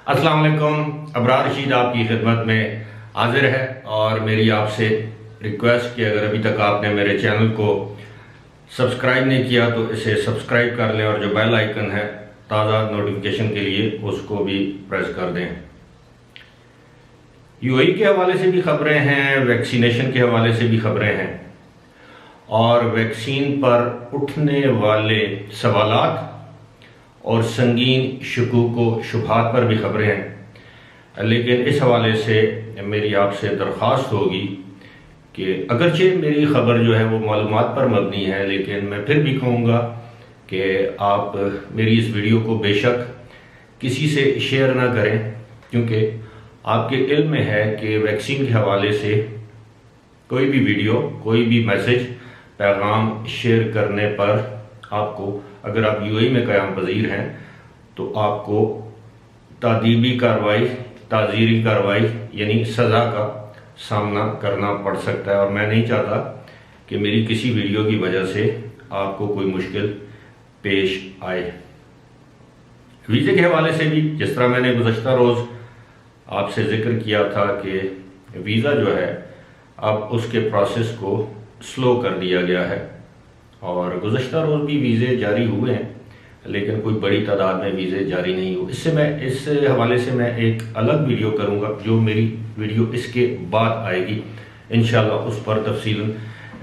السلام علیکم. ابرار رشید آپ کی خدمت میں حاضر ہے اور میری آپ سے ریکویسٹ کہ اگر ابھی تک آپ نے میرے چینل کو سبسکرائب نہیں کیا تو اسے سبسکرائب کر لیں اور جو بیل آئیکن ہے تازہ نوٹیفیکیشن کے لیے اس کو بھی پریس کر دیں. یو اے ای کے حوالے سے بھی خبریں ہیں، ویکسینیشن کے حوالے سے بھی خبریں ہیں اور ویکسین پر اٹھنے والے سوالات اور سنگین شکوک و شبہات پر بھی خبریں ہیں. لیکن اس حوالے سے میری آپ سے درخواست ہوگی کہ اگرچہ میری خبر جو ہے وہ معلومات پر مبنی ہے، لیکن میں پھر بھی کہوں گا کہ آپ میری اس ویڈیو کو بے شک کسی سے شیئر نہ کریں، کیونکہ آپ کے علم میں ہے کہ ویکسین کے حوالے سے کوئی بھی ویڈیو، کوئی بھی میسج، پیغام شیئر کرنے پر آپ کو، اگر آپ یو اے ای میں قیام پذیر ہیں تو آپ کو تادیبی کارروائی، تعزیری کارروائی یعنی سزا کا سامنا کرنا پڑ سکتا ہے، اور میں نہیں چاہتا کہ میری کسی ویڈیو کی وجہ سے آپ کو کوئی مشکل پیش آئے. ویزے کے حوالے سے بھی جس طرح میں نے گزشتہ روز آپ سے ذکر کیا تھا کہ ویزا جو ہے اب اس کے پروسیس کو سلو کر دیا گیا ہے، اور گزشتہ روز بھی ویزے جاری ہوئے ہیں لیکن کوئی بڑی تعداد میں ویزے جاری نہیں ہوئے. اس حوالے سے میں ایک الگ ویڈیو کروں گا، جو میری ویڈیو اس کے بعد آئے گی انشاءاللہ. اس پر تفصیل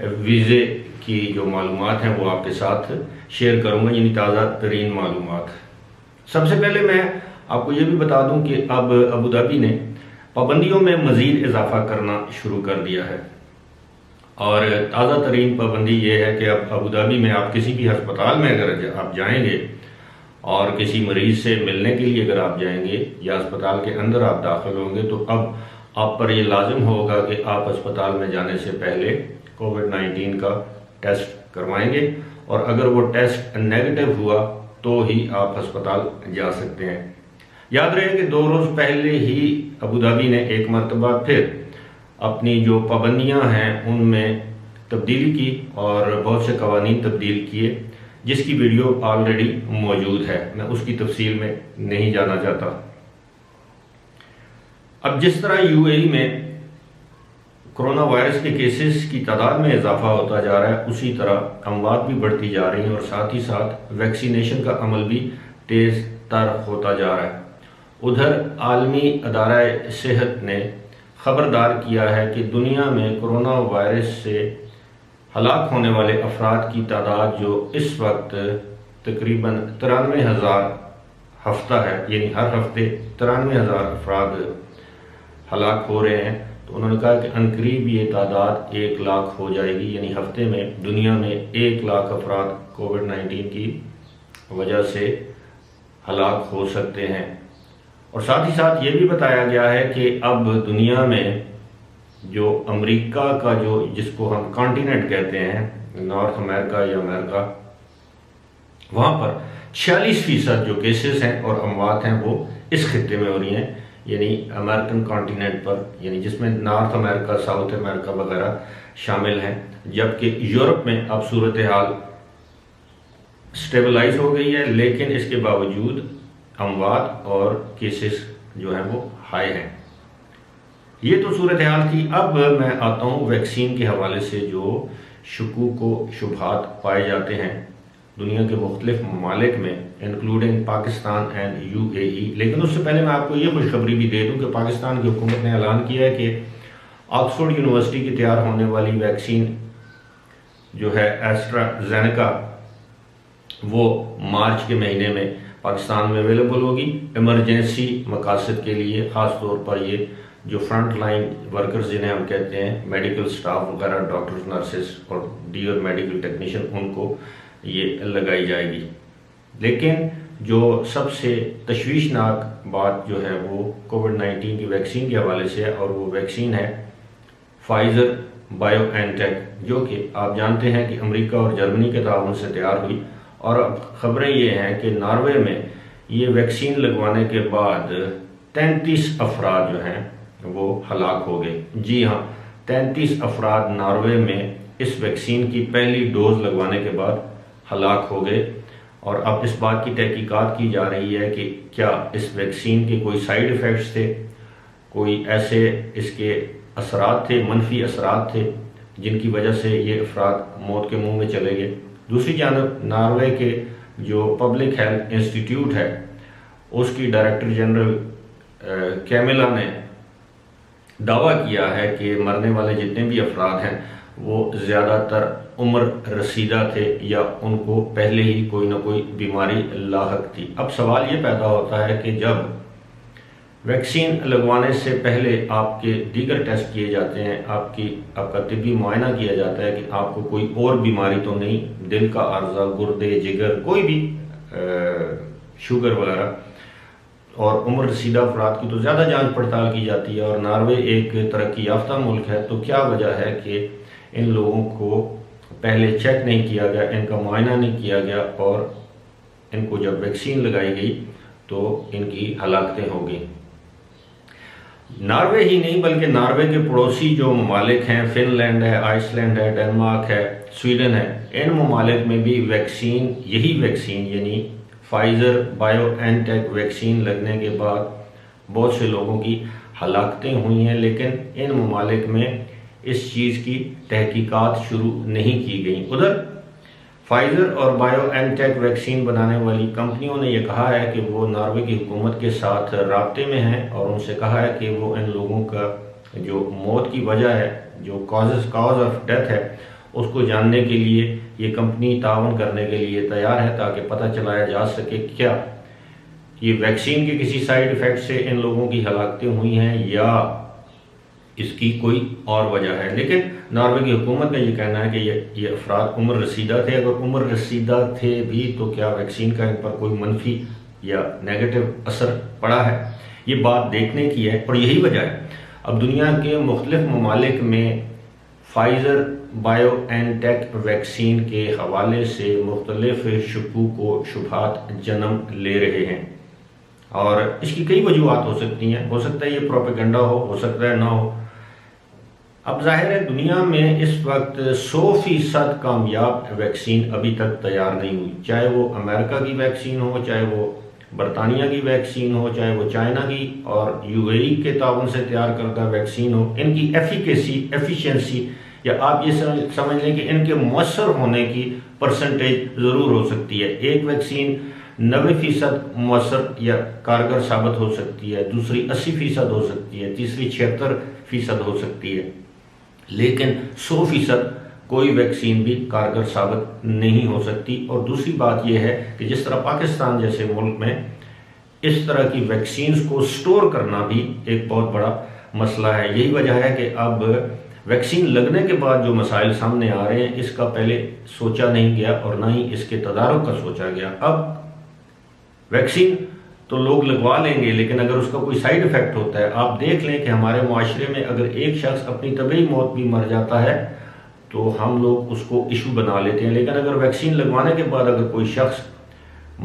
ویزے کی جو معلومات ہیں وہ آپ کے ساتھ شیئر کروں گا، یعنی تازہ ترین معلومات. سب سے پہلے میں آپ کو یہ بھی بتا دوں کہ اب ابوظہبی نے پابندیوں میں مزید اضافہ کرنا شروع کر دیا ہے، اور تازہ ترین پابندی یہ ہے کہ اب ابوظہبی میں آپ کسی بھی ہسپتال میں اگر آپ جائیں گے اور کسی مریض سے ملنے کے لیے اگر آپ جائیں گے یا ہسپتال کے اندر آپ داخل ہوں گے تو اب آپ پر یہ لازم ہوگا کہ آپ ہسپتال میں جانے سے پہلے کووڈ-19 کا ٹیسٹ کروائیں گے، اور اگر وہ ٹیسٹ نیگیٹو ہوا تو ہی آپ ہسپتال جا سکتے ہیں. یاد رہے کہ 2 روز پہلے ہی ابوظہبی نے ایک مرتبہ پھر اپنی جو پابندیاں ہیں ان میں تبدیلی کی اور بہت سے قوانین تبدیل کیے، جس کی ویڈیو آلریڈی موجود ہے، میں اس کی تفصیل میں نہیں جانا چاہتا. اب جس طرح یو اے ای میں کرونا وائرس کے کیسز کی تعداد میں اضافہ ہوتا جا رہا ہے، اسی طرح اموات بھی بڑھتی جا رہی ہیں اور ساتھ ہی ساتھ ویکسینیشن کا عمل بھی تیز تر ہوتا جا رہا ہے. ادھر عالمی ادارہ صحت نے خبردار کیا ہے کہ دنیا میں کرونا وائرس سے ہلاک ہونے والے افراد کی تعداد جو اس وقت تقریباً 93,000 ہفتہ ہے، یعنی ہر ہفتے 93,000 افراد ہلاک ہو رہے ہیں، تو انہوں نے کہا کہ عنقریب یہ تعداد 1 لاکھ ہو جائے گی، یعنی ہفتے میں دنیا میں 1 لاکھ افراد کووڈ-19 کی وجہ سے ہلاک ہو سکتے ہیں. اور ساتھ ہی ساتھ یہ بھی بتایا گیا ہے کہ اب دنیا میں جو امریکہ کا جس کو ہم کانٹیننٹ کہتے ہیں، نارتھ امریکہ یا امریکہ، وہاں پر 46% جو کیسز ہیں اور اموات ہیں وہ اس خطے میں ہو رہی ہیں، یعنی امریکن کانٹیننٹ پر، یعنی جس میں نارتھ امریکہ، ساؤتھ امریکہ وغیرہ شامل ہیں. جبکہ یورپ میں اب صورتحال سٹیبلائز ہو گئی ہے، لیکن اس کے باوجود اموات اور کیسز جو ہیں وہ ہائی ہیں. یہ تو صورتحال تھی. اب میں آتا ہوں ویکسین کے حوالے سے جو شکوک و شبہات پائے جاتے ہیں دنیا کے مختلف ممالک میں، انکلوڈنگ پاکستان اینڈ یو اے ای. لیکن اس سے پہلے میں آپ کو یہ خوشخبری بھی دے دوں کہ پاکستان کی حکومت نے اعلان کیا ہے کہ آکسفورڈ یونیورسٹی کی تیار ہونے والی ویکسین جو ہے ایسٹرازینیکا، وہ مارچ کے مہینے میں پاکستان میں اویلیبل ہوگی ایمرجنسی مقاصد کے لیے. خاص طور پر یہ جو فرنٹ لائن ورکرز جنہیں ہم کہتے ہیں، میڈیکل سٹاف وغیرہ، ڈاکٹرز، نرسز اور دیگر میڈیکل ٹیکنیشین، ان کو یہ لگائی جائے گی. لیکن جو سب سے تشویشناک بات جو ہے وہ کووڈ-19 کی ویکسین کے حوالے سے ہے، اور وہ ویکسین ہے فائزر بایو این ٹیک، جو کہ آپ جانتے ہیں کہ امریکہ اور جرمنی کے تعاون سے تیار ہوئی. اور اب خبریں یہ ہیں کہ ناروے میں یہ ویکسین لگوانے کے بعد 33 افراد جو ہیں وہ ہلاک ہو گئے. جی ہاں، 33 افراد ناروے میں اس ویکسین کی پہلی ڈوز لگوانے کے بعد ہلاک ہو گئے. اور اب اس بات کی تحقیقات کی جا رہی ہے کہ کیا اس ویکسین کے کوئی سائیڈ ایفیکٹس تھے، کوئی ایسے اس کے اثرات تھے، منفی اثرات تھے جن کی وجہ سے یہ افراد موت کے منہ میں چلے گئے۔ دوسری جانب ناروے کے جو پبلک ہیلتھ انسٹیٹیوٹ ہے اس کی ڈائریکٹر جنرل کیملا نے دعویٰ کیا ہے کہ مرنے والے جتنے بھی افراد ہیں وہ زیادہ تر عمر رسیدہ تھے یا ان کو پہلے ہی کوئی نہ کوئی بیماری لاحق تھی۔ اب سوال یہ پیدا ہوتا ہے کہ جب ویکسین لگوانے سے پہلے آپ کے دیگر ٹیسٹ کیے جاتے ہیں، آپ کا طبی معائنہ کیا جاتا ہے کہ آپ کو کوئی اور بیماری تو نہیں، دل کا عارضہ، گردے، جگر، کوئی بھی شوگر وغیرہ، اور عمر رسیدہ افراد کی تو زیادہ جانچ پڑتال کی جاتی ہے، اور ناروے ایک ترقی یافتہ ملک ہے، تو کیا وجہ ہے کہ ان لوگوں کو پہلے چیک نہیں کیا گیا، ان کا معائنہ نہیں کیا گیا، اور ان کو جب ویکسین لگائی گئی تو ان کی ہلاکتیں ہو گئیں۔ ناروے ہی نہیں بلکہ ناروے کے پڑوسی جو ممالک ہیں، فن لینڈ ہے، آئس لینڈ ہے، ڈنمارک ہے، سویڈن ہے، ان ممالک میں بھی ویکسین، یہی ویکسین یعنی فائزر بائیو این ٹیک ویکسین لگنے کے بعد بہت سے لوگوں کی ہلاکتیں ہوئی ہیں، لیکن ان ممالک میں اس چیز کی تحقیقات شروع نہیں کی گئیں۔ ادھر فائزر اور بائیو این ٹیک ویکسین بنانے والی کمپنیوں نے یہ کہا ہے کہ وہ ناروے کی حکومت کے ساتھ رابطے میں ہیں اور ان سے کہا ہے کہ وہ ان لوگوں کا جو موت کی وجہ ہے، جو کاز آف ڈیتھ ہے، اس کو جاننے کے لیے یہ کمپنی تعاون کرنے کے لیے تیار ہے تاکہ پتہ چلایا جا سکے کیا یہ ویکسین کے کسی سائیڈ ایفیکٹ سے ان لوگوں کی ہلاکتیں ہوئی ہیں یا اس کی کوئی اور وجہ ہے۔ لیکن ناروے کی حکومت کا یہ کہنا ہے کہ یہ افراد عمر رسیدہ تھے، اگر عمر رسیدہ تھے بھی تو کیا ویکسین کا ان پر کوئی منفی یا نیگیٹو اثر پڑا ہے، یہ بات دیکھنے کی ہے، اور یہی وجہ ہے اب دنیا کے مختلف ممالک میں فائزر بائیو این ٹیک ویکسین کے حوالے سے مختلف شکوک و شبہات جنم لے رہے ہیں، اور اس کی کئی وجوہات ہو سکتی ہیں۔ ہو سکتا ہے یہ پروپیگنڈا ہو سکتا ہے نہ ہو۔ اب ظاہر ہے دنیا میں اس وقت 100% کامیاب ویکسین ابھی تک تیار نہیں ہوئی، چاہے وہ امریکہ کی ویکسین ہو، چاہے وہ برطانیہ کی ویکسین ہو، چاہے وہ چائنا کی اور UAE کے تعاون سے تیار کردہ ویکسین ہو۔ ان کی ایفیشنسی یا آپ یہ سمجھ لیں کہ ان کے مؤثر ہونے کی پرسنٹیج ضرور ہو سکتی ہے۔ ایک ویکسین 90% مؤثر یا کارگر ثابت ہو سکتی ہے، دوسری 80% ہو سکتی ہے، تیسری 76% ہو سکتی ہے، لیکن 100% کوئی ویکسین بھی کارگر ثابت نہیں ہو سکتی۔ اور دوسری بات یہ ہے کہ جس طرح پاکستان جیسے ملک میں اس طرح کی ویکسینز کو سٹور کرنا بھی ایک بہت بڑا مسئلہ ہے۔ یہی وجہ ہے کہ اب ویکسین لگنے کے بعد جو مسائل سامنے آ رہے ہیں اس کا پہلے سوچا نہیں گیا اور نہ ہی اس کے تدارک کا سوچا گیا۔ اب ویکسین تو لوگ لگوا لیں گے، لیکن اگر اس کا کوئی سائیڈ ایفیکٹ ہوتا ہے، آپ دیکھ لیں کہ ہمارے معاشرے میں اگر ایک شخص اپنی طبعی موت بھی مر جاتا ہے تو ہم لوگ اس کو ایشو بنا لیتے ہیں، لیکن اگر ویکسین لگوانے کے بعد اگر کوئی شخص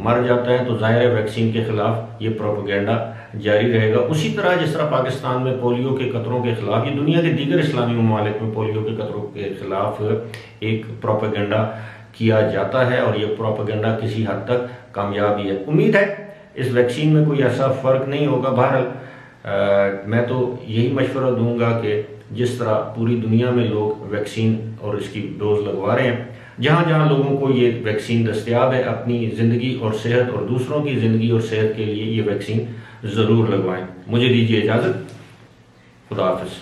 مر جاتا ہے تو ظاہر ہے ویکسین کے خلاف یہ پروپیگنڈا جاری رہے گا۔ اسی طرح جس طرح پاکستان میں پولیو کے قطروں کے خلاف، یہ دنیا کے دیگر اسلامی ممالک میں پولیو کے قطروں کے خلاف ایک پروپیگنڈا کیا جاتا ہے، اور یہ پروپیگنڈا کسی حد تک کامیابی ہے۔ امید ہے اس ویکسین میں کوئی ایسا فرق نہیں ہوگا۔ بہرحال میں تو یہی مشورہ دوں گا کہ جس طرح پوری دنیا میں لوگ ویکسین اور اس کی ڈوز لگوا رہے ہیں، جہاں جہاں لوگوں کو یہ ویکسین دستیاب ہے، اپنی زندگی اور صحت اور دوسروں کی زندگی اور صحت کے لیے یہ ویکسین ضرور لگوائیں۔ مجھے دیجیے اجازت، خدا حافظ۔